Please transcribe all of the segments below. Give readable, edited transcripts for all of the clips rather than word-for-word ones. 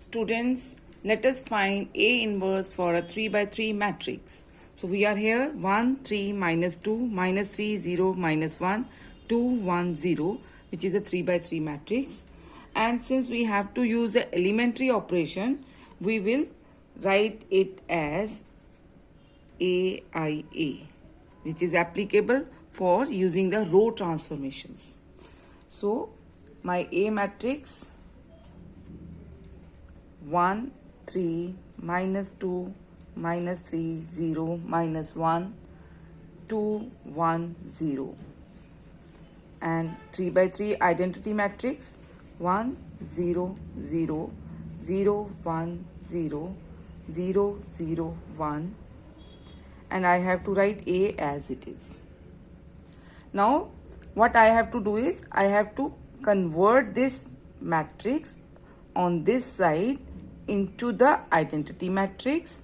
Students, let us find A inverse for a 3 by 3 matrix. So we are here 1, 3, minus 2, minus 3, 0, minus 1, 2, 1, 0, which is a 3 by 3 matrix. And since we have to use the elementary operation, we will write it as AIA, which is applicable for using the row transformations. So my A matrix 1, 3, minus 2, minus 3, 0, minus 1, 2, 1, 0. And 3 by 3 identity matrix 1, 0, 0, 0, 1, 0, 0, 0, 1. And I have to write A as it is. Now, what I have to do is I have to convert this matrix on this side into the identity matrix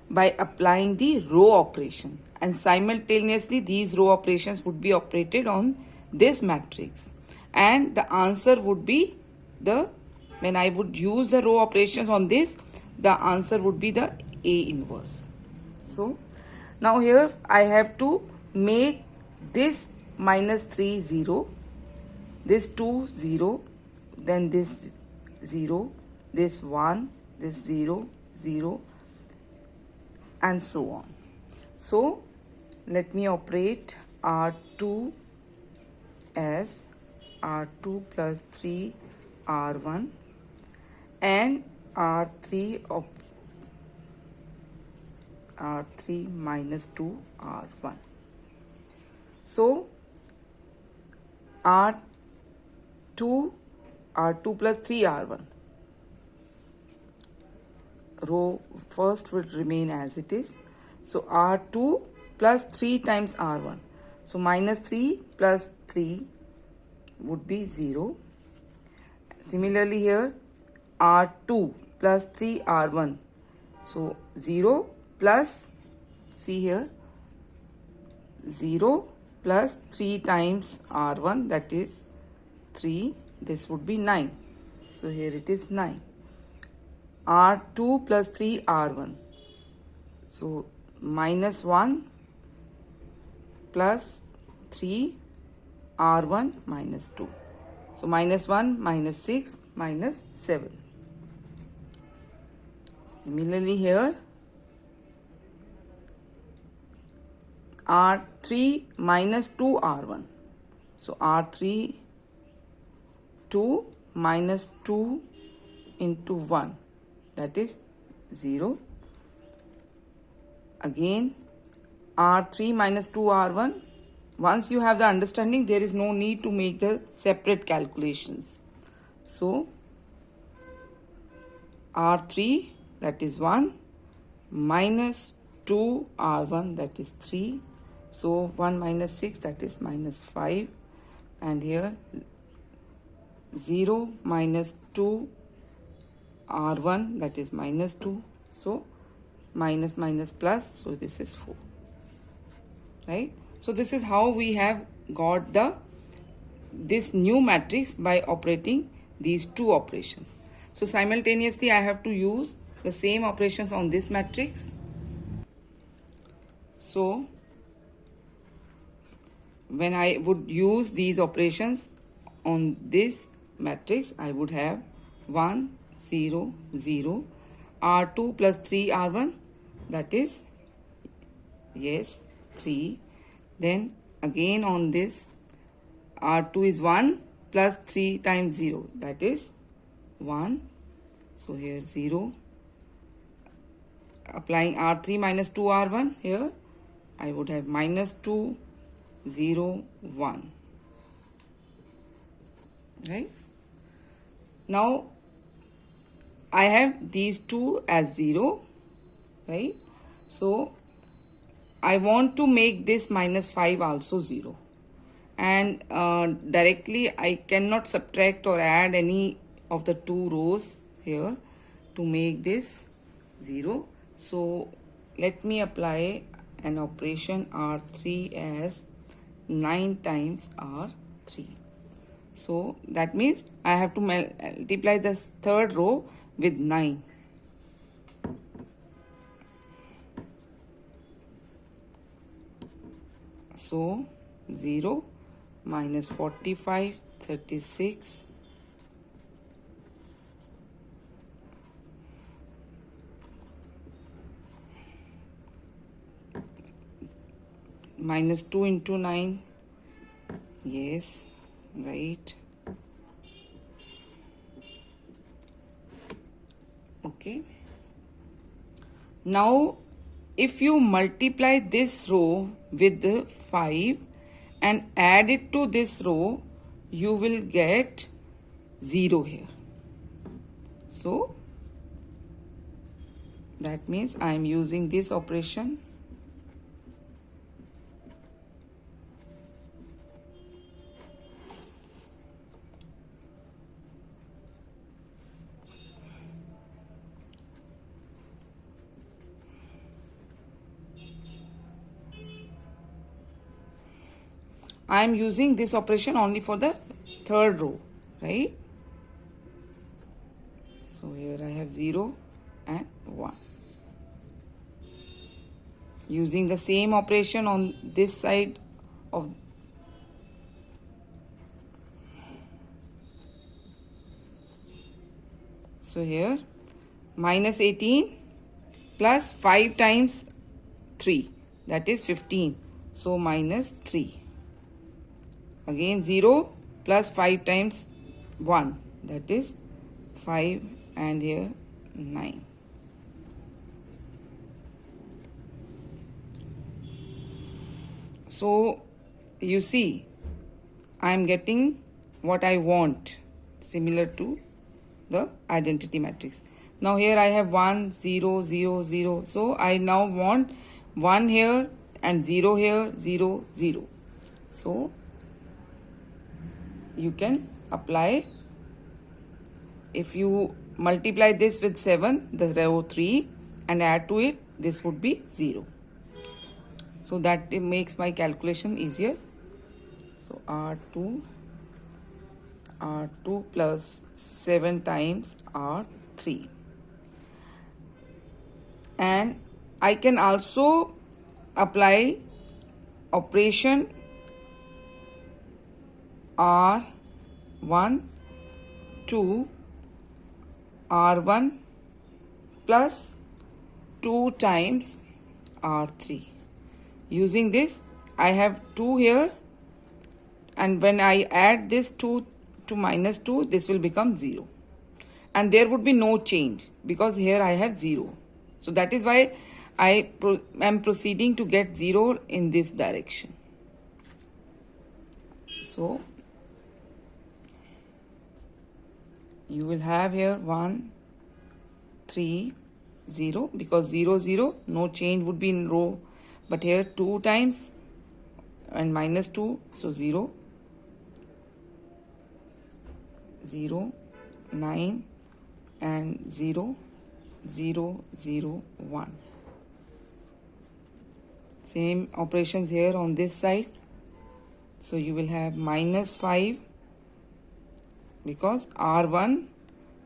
by applying the row operation, and simultaneously these row operations would be operated on this matrix, and the answer would be when I would use the row operations on this, the answer would be the A inverse. So now here I have to make this minus 3 0, this 2 0, then this 0, this 1, this 0, 0, and so on. So let me operate R2 as R2 plus 3 R1 and R3 minus 2 R1. So R2 plus 3 R1. Row first would remain as it is. So R2 plus 3 times R1. So minus 3 plus 3 would be 0. Similarly here R2 plus 3 R1. So 0 plus, see here, 0 plus 3 times R1, that is 3. This would be 9. So here it is 9. R2 plus 3 R1. So minus 1 plus 3 R1 minus 2. So minus 1 minus 6 minus 7. Similarly here R3 minus 2 R1. So R3 2 minus 2 into 1, that is 0. Again R3 minus 2 R1. Once you have the understanding, there is no need to make the separate calculations. So R3, that is 1, minus 2 R1, that is 3. So 1 minus 6, that is minus 5. And here 0 minus 2 R1, that is minus 2. So minus minus plus, so this is 4. Right? So this is how we have got this new matrix by operating these two operations. So simultaneously I have to use the same operations on this matrix. So when I would use these operations on this matrix, I would have 1, 0, 0, R2 plus 3 R1, that is, yes, 3. Then again on this, R2 is 1 plus 3 times 0, that is 1. So here 0. Applying R3 minus 2 R1, here I would have minus 2, 0, 1. Right? Now I have these two as 0. Right? So I want to make this minus 5 also 0. And directly I cannot subtract or add any of the two rows here to make this 0. So let me apply an operation R3 as 9 times R3. So that means I have to multiply the third row with 9. So 0 minus 45, 36. Minus 2 into 9. Yes, right. Okay. Now, if you multiply this row with the 5 and add it to this row, you will get 0 here. So, that means I am using this operation. I am using this operation only for the third row, right? So here I have 0 and 1. Using the same operation on this side of so here minus 18 plus 5 times 3, that is 15. So minus 3. Again 0 plus 5 times 1, that is 5, and here 9. So you see, I am getting what I want, similar to the identity matrix. Now here I have 1, 0, 0, 0. So I now want 1 here and 0 here, 0, 0. So you can apply. If you multiply this with 7, the row 3, and add to it, this would be 0. So that it makes my calculation easier. So R2 plus 7 times R3. And I can also apply operation R1 to R1 plus 2 times R3. Using this, I have 2 here, and when I add this 2 to minus 2, this will become 0. And there would be no change because here I have 0. So that is why I am proceeding to get 0 in this direction. So you will have here 1, 3, 0, because 0, 0, no change would be in row. But here 2 times and minus 2, so 0, 0, 9, and 0, 0, 0, 1. Same operations here on this side. So you will have minus 5 because R1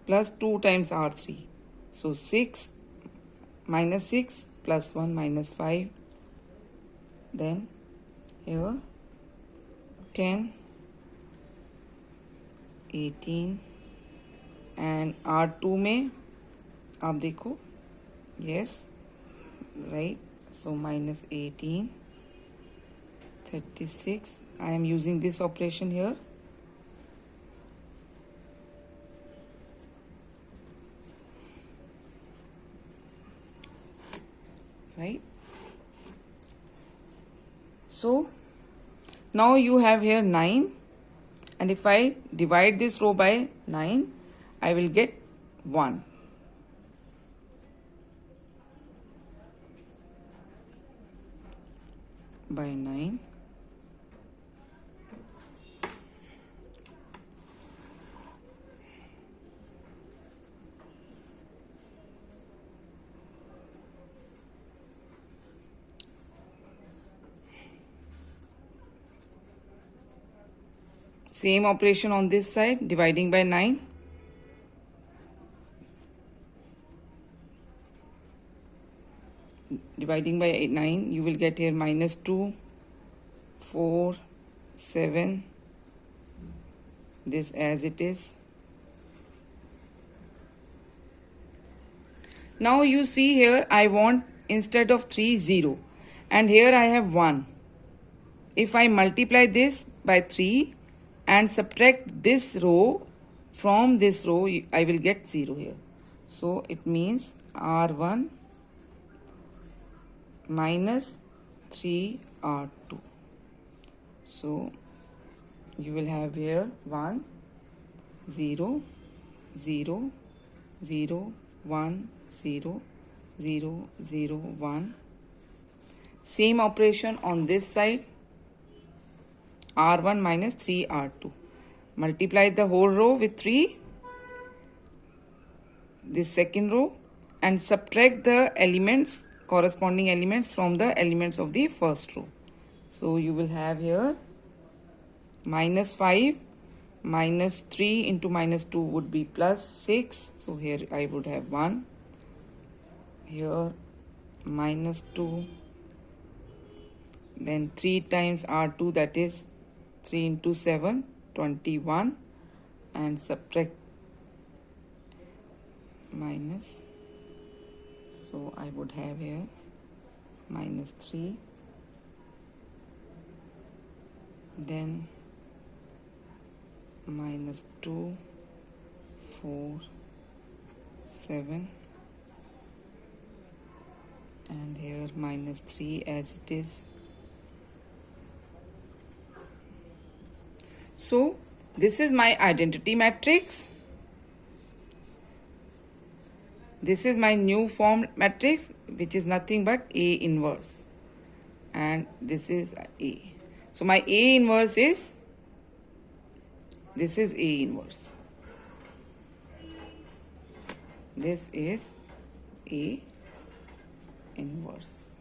plus 2 times R3. So 6 minus 6 plus 1 minus 5. Then here 10, 18, and R2 में आप देखो, yes, right, so minus 18, 36. I am using this operation here. Right. So now you have here 9, and if I divide this row by 9, I will get 1. By 9. Same operation on this side, dividing by 9. dividing by 9, you will get here minus 2, 4, 7, this as it is. Now you see here I want instead of 3, 0, and here I have 1. If I multiply this by 3 and subtract this row from this row, I will get 0 here. So it means R1 minus 3R2. So you will have here 1, 0, 0, 0, 1, 0, 0, 0, 1. Same operation on this side. R1 minus 3R2. Multiply the whole row with 3, this second row, and subtract the elements, corresponding elements from the elements of the first row. So you will have here minus 5, minus 3 into minus 2 would be plus 6. So here I would have 1. Here minus 2. Then 3 times R2, that is 3 into 7, 21, and subtract minus. So I would have here minus 3, then minus 2, 4, 7, and here minus 3 as it is. So this is my identity matrix. This is my new form matrix, which is nothing but A inverse. And this is A. So my A inverse is, this is A inverse. This is A inverse.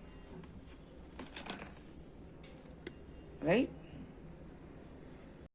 Right?